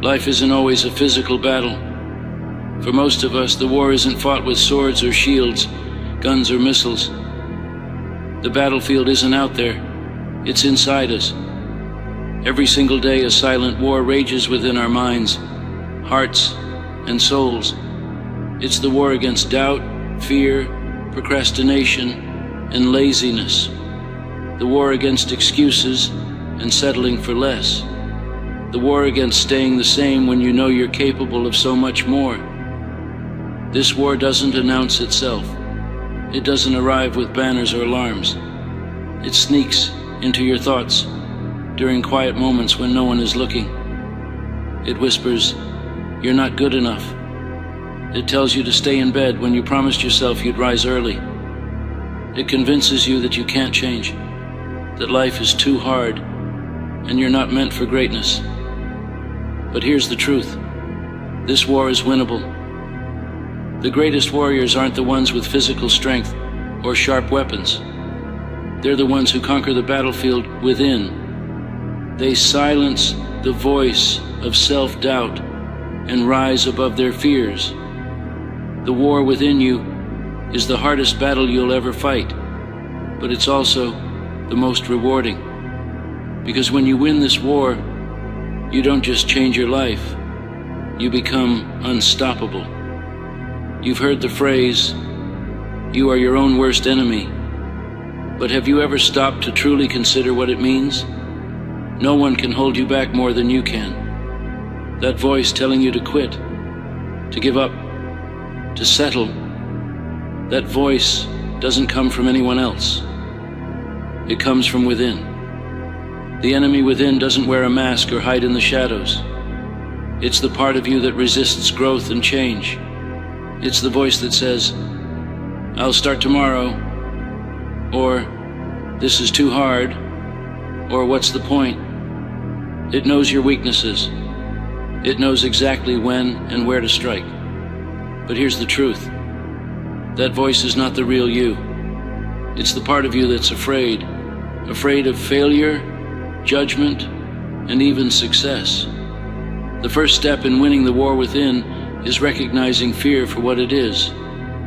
Life isn't always a physical battle. For most of us, the war isn't fought with swords or shields, guns or missiles. The battlefield isn't out there, it's inside us. Every single day a silent war rages within our minds, hearts, and souls. It's the war against doubt, fear, procrastination, and laziness. The war against excuses and settling for less. The war against staying the same when you know you're capable of so much more. This war doesn't announce itself. It doesn't arrive with banners or alarms. It sneaks into your thoughts during quiet moments when no one is looking. It whispers, "You're not good enough." It tells you to stay in bed when you promised yourself you'd rise early. It convinces you that you can't change, that life is too hard, and you're not meant for greatness. But here's the truth. This war is winnable. The greatest warriors aren't the ones with physical strength or sharp weapons. They're the ones who conquer the battlefield within. They silence the voice of self-doubt and rise above their fears. The war within you is the hardest battle you'll ever fight, but it's also the most rewarding. Because when you win this war, you don't just change your life, you become unstoppable. You've heard the phrase, "You are your own worst enemy." But have you ever stopped to truly consider what it means? No one can hold you back more than you can. That voice telling you to quit, to give up, to settle, that voice doesn't come from anyone else. It comes from within. The enemy within doesn't wear a mask or hide in the shadows. It's the part of you that resists growth and change. It's the voice that says, "I'll start tomorrow," or "This is too hard," or "What's the point?" It knows your weaknesses. It knows exactly when and where to strike. But here's the truth. That voice is not the real you. It's the part of you that's afraid of failure, judgment, and even success. The first step in winning the war within is recognizing fear for what it is,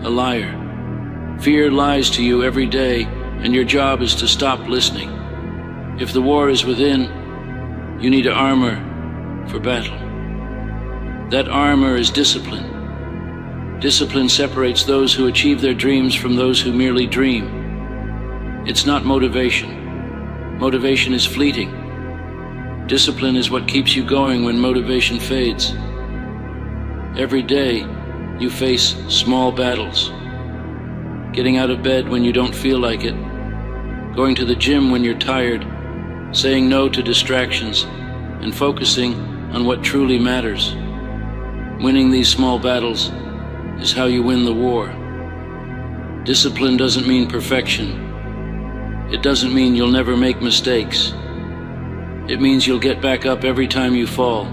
a liar. Fear lies to you every day, and your job is to stop listening. If the war is within, you need armor for battle. That armor is discipline. Discipline separates those who achieve their dreams from those who merely dream. It's not motivation. Motivation is fleeting. Discipline is what keeps you going when motivation fades. Every day, you face small battles. Getting out of bed when you don't feel like it, going to the gym when you're tired, saying no to distractions, and focusing on what truly matters. Winning these small battles is how you win the war. Discipline doesn't mean perfection. It doesn't mean you'll never make mistakes. It means you'll get back up every time you fall.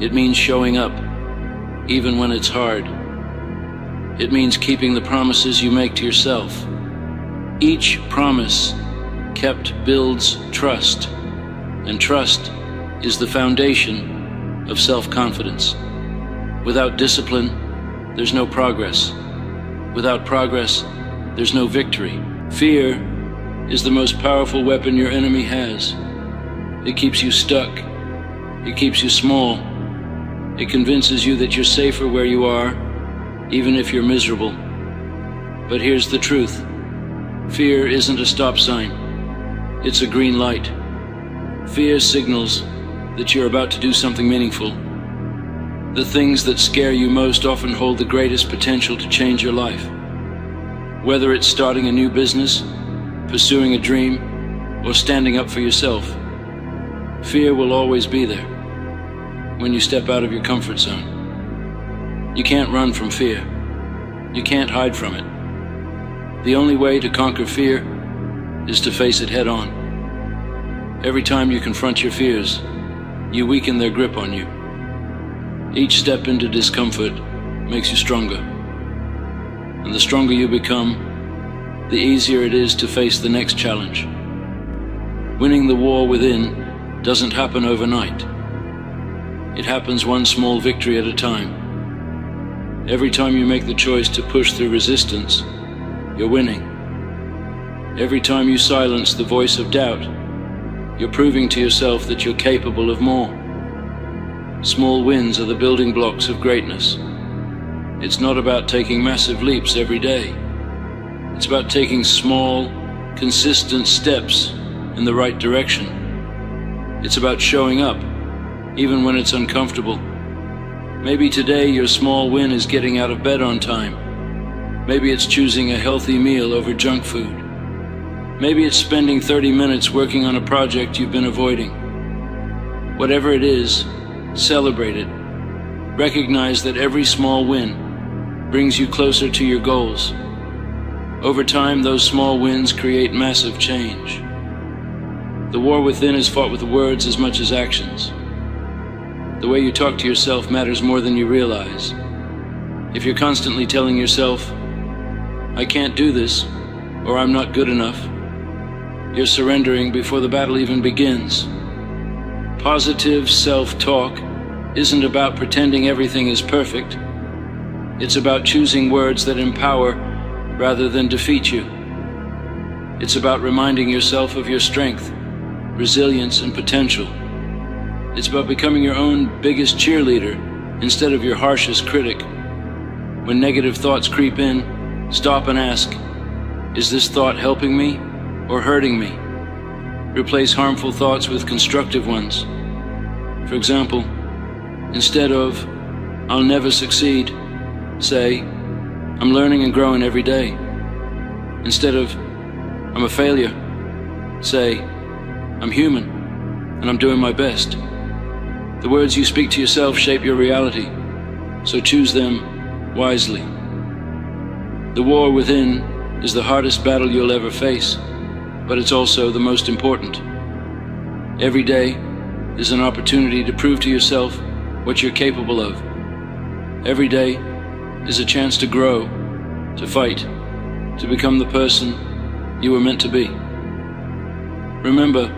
It means showing up, even when it's hard. It means keeping the promises you make to yourself. Each promise kept builds trust, and trust is the foundation of self-confidence. Without discipline, there's no progress. Without progress, there's no victory. Fear is the most powerful weapon your enemy has. It keeps you stuck. It keeps you small. It convinces you that you're safer where you are, even if you're miserable. But here's the truth. Fear isn't a stop sign. It's a green light. Fear signals that you're about to do something meaningful. The things that scare you most often hold the greatest potential to change your life. Whether it's starting a new business, pursuing a dream, or standing up for yourself, fear will always be there when you step out of your comfort zone. You can't run from fear. You can't hide from it. The only way to conquer fear is to face it head on. Every time you confront your fears, you weaken their grip on you. Each step into discomfort makes you stronger. And the stronger you become, the easier it is to face the next challenge. Winning the war within doesn't happen overnight. It happens one small victory at a time. Every time you make the choice to push through resistance, you're winning. Every time you silence the voice of doubt, you're proving to yourself that you're capable of more. Small wins are the building blocks of greatness. It's not about taking massive leaps every day. It's about taking small, consistent steps in the right direction. It's about showing up, even when it's uncomfortable. Maybe today your small win is getting out of bed on time. Maybe it's choosing a healthy meal over junk food. Maybe it's spending 30 minutes working on a project you've been avoiding. Whatever it is, celebrate it. Recognize that every small win brings you closer to your goals. Over time, those small wins create massive change. The war within is fought with words as much as actions. The way you talk to yourself matters more than you realize. If you're constantly telling yourself, "I can't do this," or "I'm not good enough," you're surrendering before the battle even begins. Positive self-talk isn't about pretending everything is perfect. It's about choosing words that empower rather than defeat you. It's about reminding yourself of your strength, resilience, and potential. It's about becoming your own biggest cheerleader instead of your harshest critic. When negative thoughts creep in, stop and ask, is this thought helping me or hurting me? Replace harmful thoughts with constructive ones. For example, instead of, "I'll never succeed," say, "I'm learning and growing every day." Instead of, "I'm a failure," say, "I'm human and I'm doing my best." The words you speak to yourself shape your reality, so choose them wisely. The war within is the hardest battle you'll ever face, but it's also the most important. Every day is an opportunity to prove to yourself what you're capable of. Every day is a chance to grow, to fight, to become the person you were meant to be. Remember,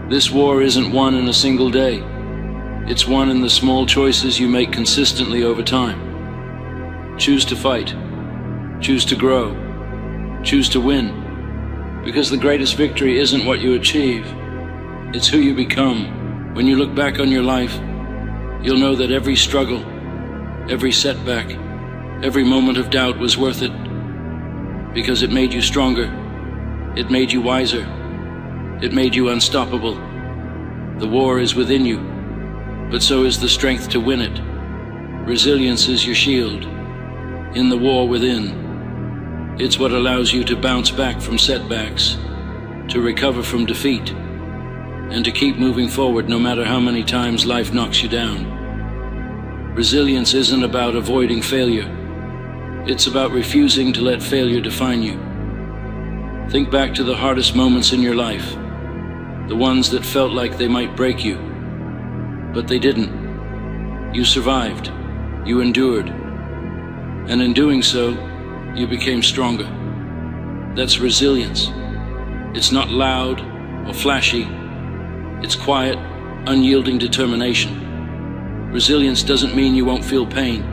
this war isn't won in a single day. It's won in the small choices you make consistently over time. Choose to fight. Choose to grow. Choose to win. Because the greatest victory isn't what you achieve, it's who you become. When you look back on your life, you'll know that every struggle, every setback, every moment of doubt was worth it. Because it made you stronger. It made you wiser. It made you unstoppable. The war is within you, but so is the strength to win it. Resilience is your shield in the war within. It's what allows you to bounce back from setbacks, to recover from defeat, and to keep moving forward no matter how many times life knocks you down. Resilience isn't about avoiding failure. It's about refusing to let failure define you. Think back to the hardest moments in your life, the ones that felt like they might break you. But they didn't. You survived. You endured. And in doing so, you became stronger. That's resilience. It's not loud or flashy. It's quiet, unyielding determination. Resilience doesn't mean you won't feel pain.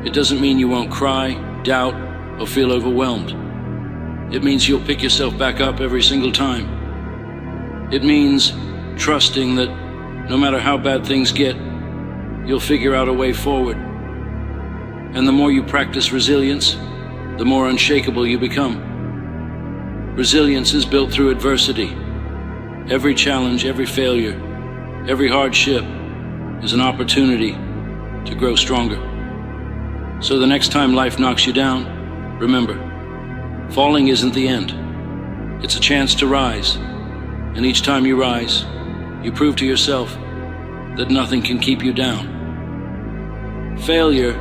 It doesn't mean you won't cry, doubt, or feel overwhelmed. It means you'll pick yourself back up every single time. It means trusting that no matter how bad things get, you'll figure out a way forward. And the more you practice resilience, the more unshakable you become. Resilience is built through adversity. Every challenge, every failure, every hardship is an opportunity to grow stronger. So the next time life knocks you down, remember, falling isn't the end. It's a chance to rise. And each time you rise, you prove to yourself that nothing can keep you down. Failure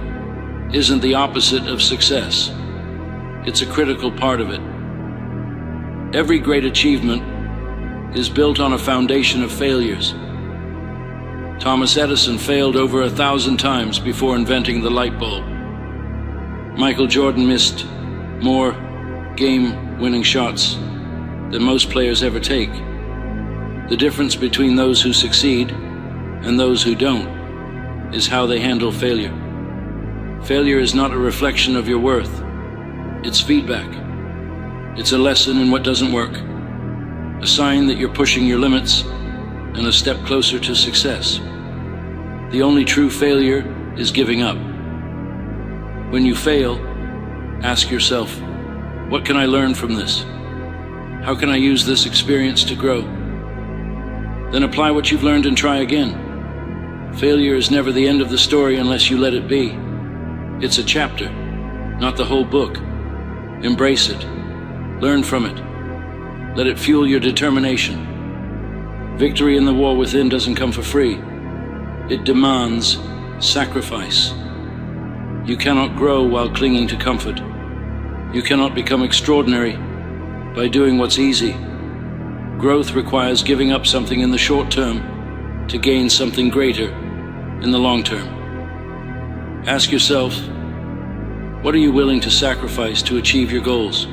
isn't the opposite of success. It's a critical part of it. Every great achievement is built on a foundation of failures. Thomas Edison failed over 1,000 times before inventing the light bulb. Michael Jordan missed more game-winning shots than most players ever take. The difference between those who succeed and those who don't is how they handle failure. Failure is not a reflection of your worth. It's feedback. It's a lesson in what doesn't work, a sign that you're pushing your limits and a step closer to success. The only true failure is giving up. When you fail, ask yourself, what can I learn from this? How can I use this experience to grow? Then apply what you've learned and try again. Failure is never the end of the story unless you let it be. It's a chapter, not the whole book. Embrace it. Learn from it. Let it fuel your determination. Victory in the war within doesn't come for free. It demands sacrifice. You cannot grow while clinging to comfort. You cannot become extraordinary by doing what's easy. Growth requires giving up something in the short term to gain something greater in the long term. Ask yourself, what are you willing to sacrifice to achieve your goals?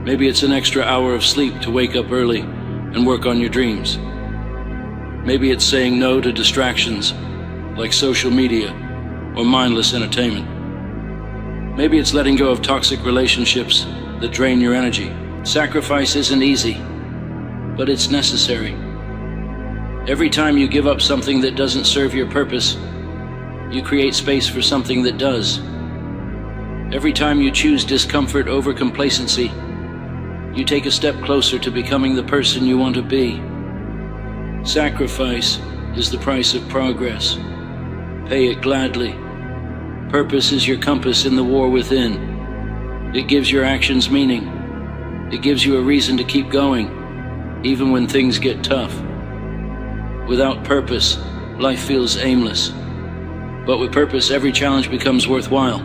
Maybe it's an extra hour of sleep to wake up early and work on your dreams. Maybe it's saying no to distractions like social media or mindless entertainment. Maybe it's letting go of toxic relationships that drain your energy. Sacrifice isn't easy, but it's necessary. Every time you give up something that doesn't serve your purpose, you create space for something that does. Every time you choose discomfort over complacency, you take a step closer to becoming the person you want to be. Sacrifice is the price of progress. Pay it gladly. Purpose is your compass in the war within. It gives your actions meaning. It gives you a reason to keep going, even when things get tough. Without purpose, life feels aimless. But with purpose, every challenge becomes worthwhile.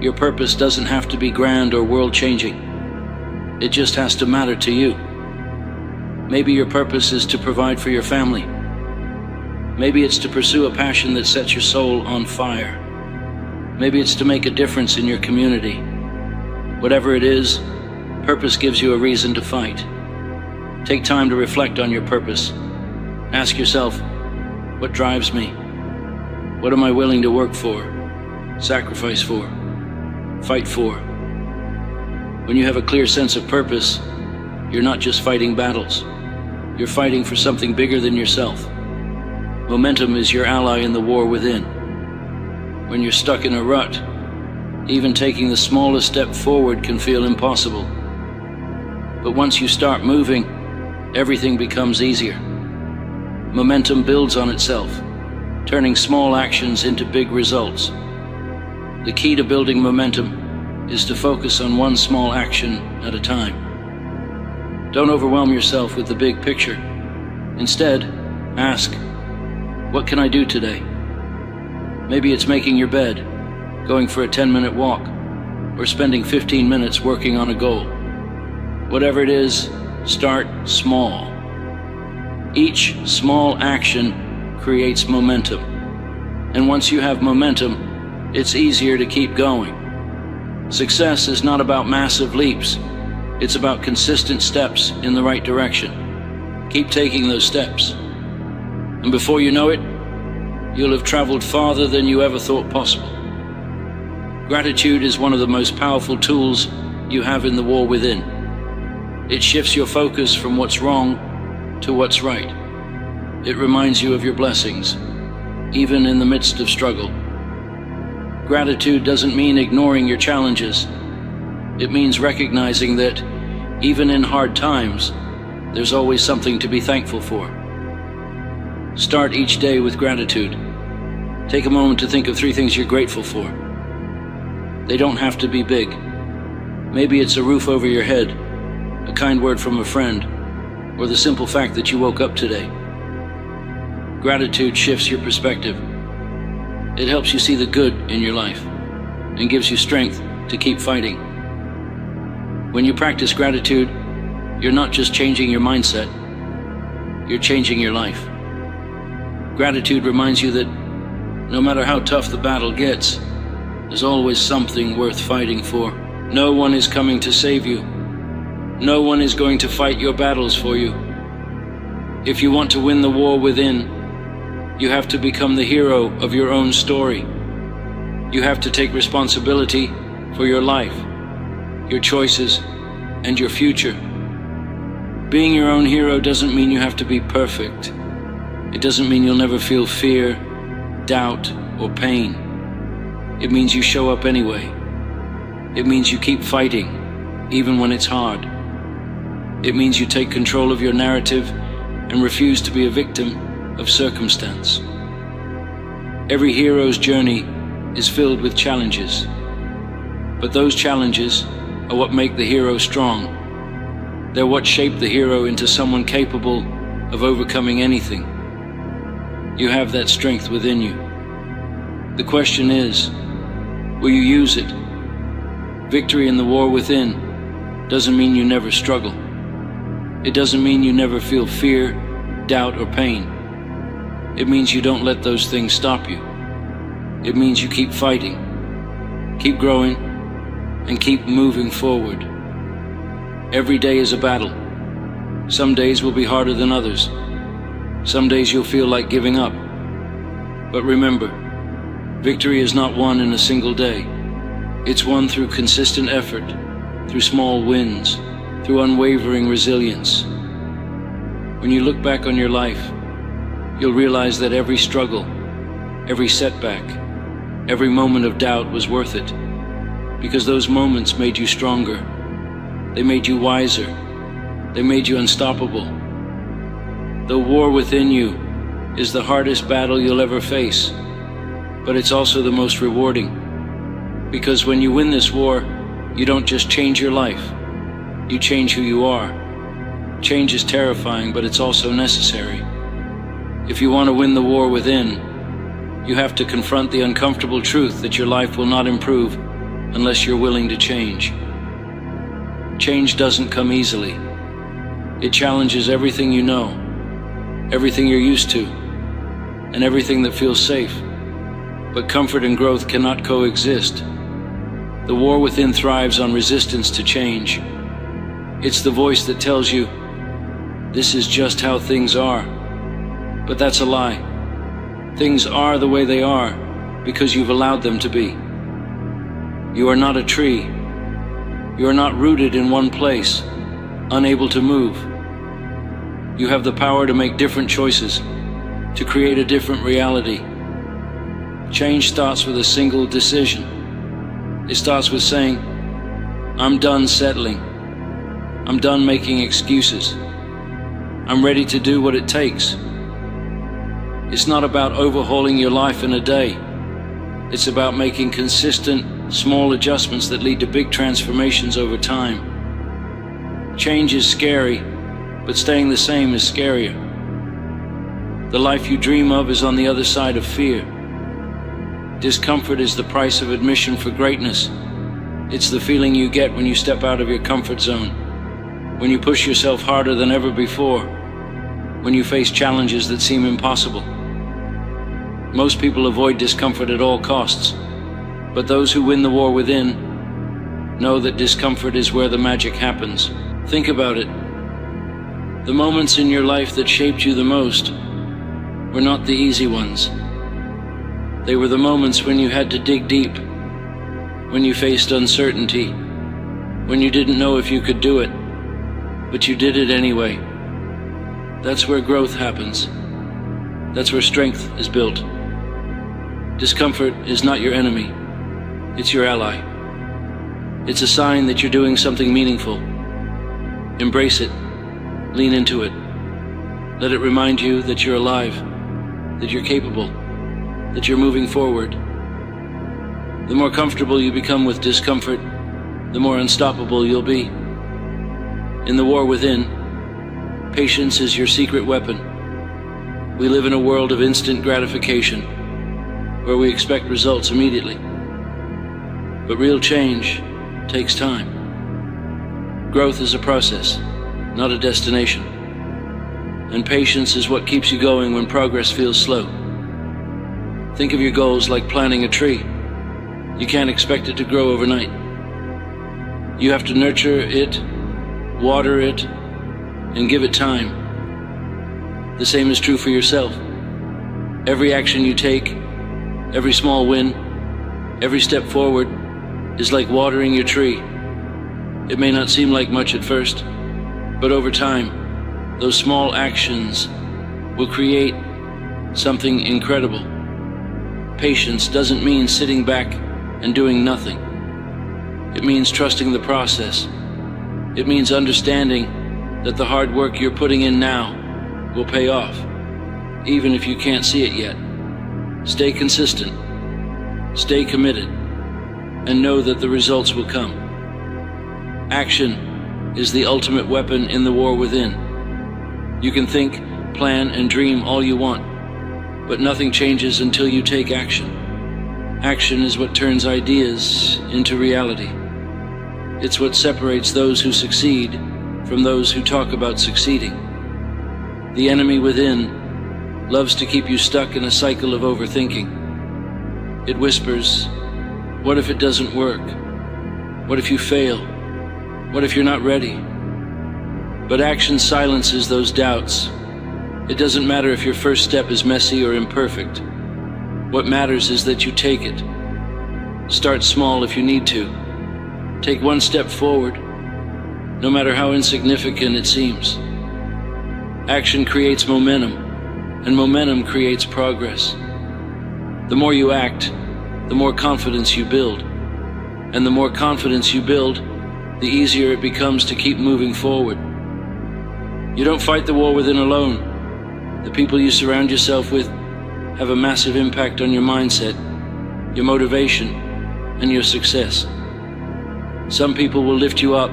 Your purpose doesn't have to be grand or world-changing. It just has to matter to you. Maybe your purpose is to provide for your family. Maybe it's to pursue a passion that sets your soul on fire. Maybe it's to make a difference in your community. Whatever it is, purpose gives you a reason to fight. Take time to reflect on your purpose. Ask yourself, what drives me? What am I willing to work for, sacrifice for, fight for? When you have a clear sense of purpose, you're not just fighting battles. You're fighting for something bigger than yourself. Momentum is your ally in the war within. When you're stuck in a rut, even taking the smallest step forward can feel impossible. But once you start moving, everything becomes easier. Momentum builds on itself, turning small actions into big results. The key to building momentum is to focus on one small action at a time. Don't overwhelm yourself with the big picture. Instead, ask, what can I do today? Maybe it's making your bed, going for a 10-minute walk, or spending 15 minutes working on a goal. Whatever it is, start small. Each small action creates momentum. And once you have momentum, it's easier to keep going. Success is not about massive leaps. It's about consistent steps in the right direction. Keep taking those steps. And before you know it, you'll have traveled farther than you ever thought possible. Gratitude is one of the most powerful tools you have in the war within. It shifts your focus from what's wrong to what's right. It reminds you of your blessings, even in the midst of struggle. Gratitude doesn't mean ignoring your challenges. It means recognizing that, even in hard times, there's always something to be thankful for. Start each day with gratitude. Take a moment to think of 3 things you're grateful for. They don't have to be big. Maybe it's a roof over your head, a kind word from a friend, or the simple fact that you woke up today. Gratitude shifts your perspective. It helps you see the good in your life and gives you strength to keep fighting. When you practice gratitude, you're not just changing your mindset, you're changing your life. Gratitude reminds you that no matter how tough the battle gets, there's always something worth fighting for. No one is coming to save you. No one is going to fight your battles for you. If you want to win the war within, You have to become the hero of your own story. You have to take responsibility for your life, your choices, and your future. Being your own hero doesn't mean you have to be perfect. It doesn't mean you'll never feel fear, doubt, or pain. It means you show up anyway. It means you keep fighting, even when it's hard. It means you take control of your narrative and refuse to be a victim of circumstance. Every hero's journey is filled with challenges, but those challenges are what make the hero strong. They're what shape the hero into someone capable of overcoming anything. You have that strength within you. The question is, will you use it? Victory in the war within doesn't mean you never struggle. It doesn't mean you never feel fear, doubt, or pain. It means you don't let those things stop you. It means you keep fighting, keep growing, and keep moving forward. Every day is a battle. Some days will be harder than others. Some days you'll feel like giving up. But remember, victory is not won in a single day. It's won through consistent effort, through small wins, through unwavering resilience. When you look back on your life, you'll realize that every struggle, every setback, every moment of doubt was worth it, because those moments made you stronger. They made you wiser. They made you unstoppable. The war within you is the hardest battle you'll ever face, but it's also the most rewarding, because when you win this war, you don't just change your life, you change who you are. Change is terrifying, but it's also necessary. If you want to win the war within, you have to confront the uncomfortable truth that your life will not improve unless you're willing to change. Change doesn't come easily. It challenges everything you know, everything you're used to, and everything that feels safe. But comfort and growth cannot coexist. The war within thrives on resistance to change. It's the voice that tells you, this is just how things are. But that's a lie. Things are the way they are because you've allowed them to be. You are not a tree. You are not rooted in one place, unable to move. You have the power to make different choices, to create a different reality. Change starts with a single decision. It starts with saying, I'm done settling. I'm done making excuses. I'm ready to do what it takes. It's not about overhauling your life in a day. It's about making consistent, small adjustments that lead to big transformations over time. Change is scary, but staying the same is scarier. The life you dream of is on the other side of fear. Discomfort is the price of admission for greatness. It's the feeling you get when you step out of your comfort zone, when you push yourself harder than ever before, when you face challenges that seem impossible. Most people avoid discomfort at all costs, but those who win the war within know that discomfort is where the magic happens. Think about it. The moments in your life that shaped you the most were not the easy ones. They were the moments when you had to dig deep, when you faced uncertainty, when you didn't know if you could do it, but you did it anyway. That's where growth happens. That's where strength is built. Discomfort is not your enemy. It's your ally. It's a sign that you're doing something meaningful. Embrace it. Lean into it. Let it remind you that you're alive, that you're capable, that you're moving forward. The more comfortable you become with discomfort, the more unstoppable you'll be. In the war within, patience is your secret weapon. We live in a world of instant gratification, where we expect results immediately. But real change takes time. Growth is a process, not a destination. And patience is what keeps you going when progress feels slow. Think of your goals like planting a tree. You can't expect it to grow overnight. You have to nurture it, water it, and give it time. The same is true for yourself. Every action you take, every small win, every step forward is like watering your tree. It may not seem like much at first, but over time, those small actions will create something incredible. Patience doesn't mean sitting back and doing nothing. It means trusting the process. It means understanding that the hard work you're putting in now will pay off, even if you can't see it yet. Stay consistent, stay committed, and know that the results will come. Action is the ultimate weapon in the war within. You can think, plan, and dream all you want, but nothing changes until you take action. Action is what turns ideas into reality. It's what separates those who succeed from those who talk about succeeding. The enemy within loves to keep you stuck in a cycle of overthinking. It whispers, what if it doesn't work? What if you fail? What if you're not ready? But action silences those doubts. It doesn't matter if your first step is messy or imperfect. What matters is that you take it. Start small if you need to. Take one step forward, no matter how insignificant it seems. Action creates momentum, and momentum creates progress. The more you act, the more confidence you build. And the more confidence you build, the easier it becomes to keep moving forward. You don't fight the war within alone. The people you surround yourself with have a massive impact on your mindset, your motivation, and your success. Some people will lift you up,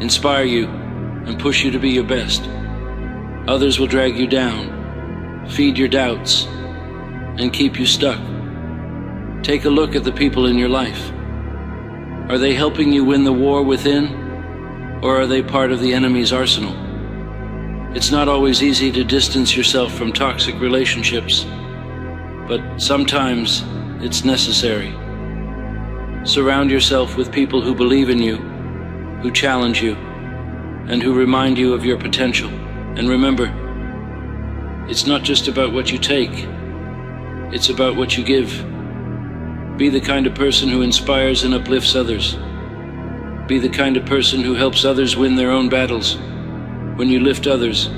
inspire you, and push you to be your best. Others will drag you down, feed your doubts, and keep you stuck. Take a look at the people in your life. Are they helping you win the war within, or are they part of the enemy's arsenal? It's not always easy to distance yourself from toxic relationships, but sometimes it's necessary. Surround yourself with people who believe in you, who challenge you, and who remind you of your potential. And remember, it's not just about what you take, it's about what you give. Be the kind of person who inspires and uplifts others. Be the kind of person who helps others win their own battles. When you lift others,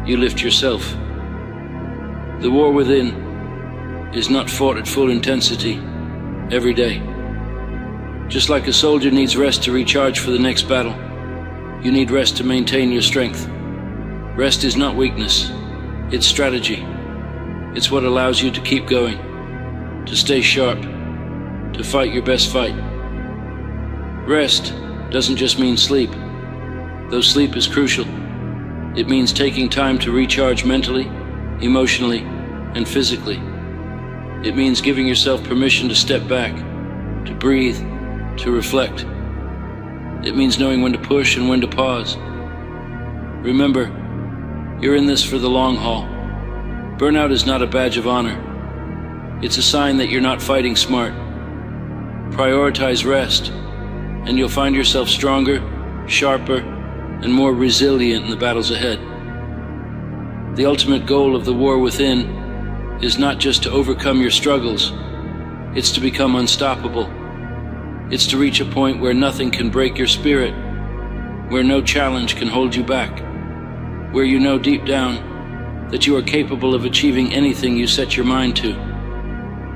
you lift yourself. The war within is not fought at full intensity every day. Just like a soldier needs rest to recharge for the next battle, you need rest to maintain your strength. Rest is not weakness, it's strategy. It's what allows you to keep going, to stay sharp, to fight your best fight. Rest doesn't just mean sleep, though sleep is crucial. It means taking time to recharge mentally, emotionally, and physically. It means giving yourself permission to step back, to breathe, to reflect. It means knowing when to push and when to pause. Remember, you're in this for the long haul. Burnout is not a badge of honor. It's a sign that you're not fighting smart. Prioritize rest, and you'll find yourself stronger, sharper, and more resilient in the battles ahead. The ultimate goal of the war within is not just to overcome your struggles, it's to become unstoppable. It's to reach a point where nothing can break your spirit, where no challenge can hold you back, where you know deep down that you are capable of achieving anything you set your mind to.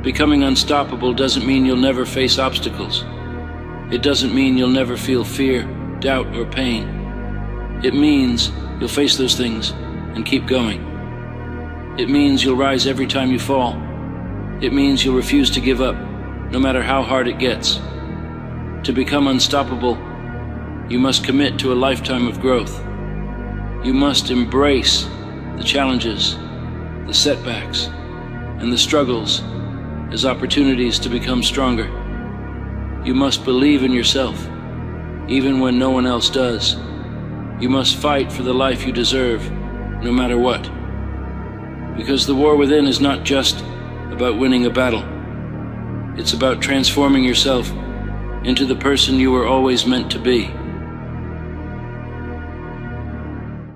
Becoming unstoppable doesn't mean you'll never face obstacles. It doesn't mean you'll never feel fear, doubt, or pain. It means you'll face those things and keep going. It means you'll rise every time you fall. It means you'll refuse to give up, no matter how hard it gets. To become unstoppable, you must commit to a lifetime of growth. You must embrace the challenges, the setbacks, and the struggles as opportunities to become stronger. You must believe in yourself, even when no one else does. You must fight for the life you deserve, no matter what. Because the war within is not just about winning a battle. It's about transforming yourself into the person you were always meant to be.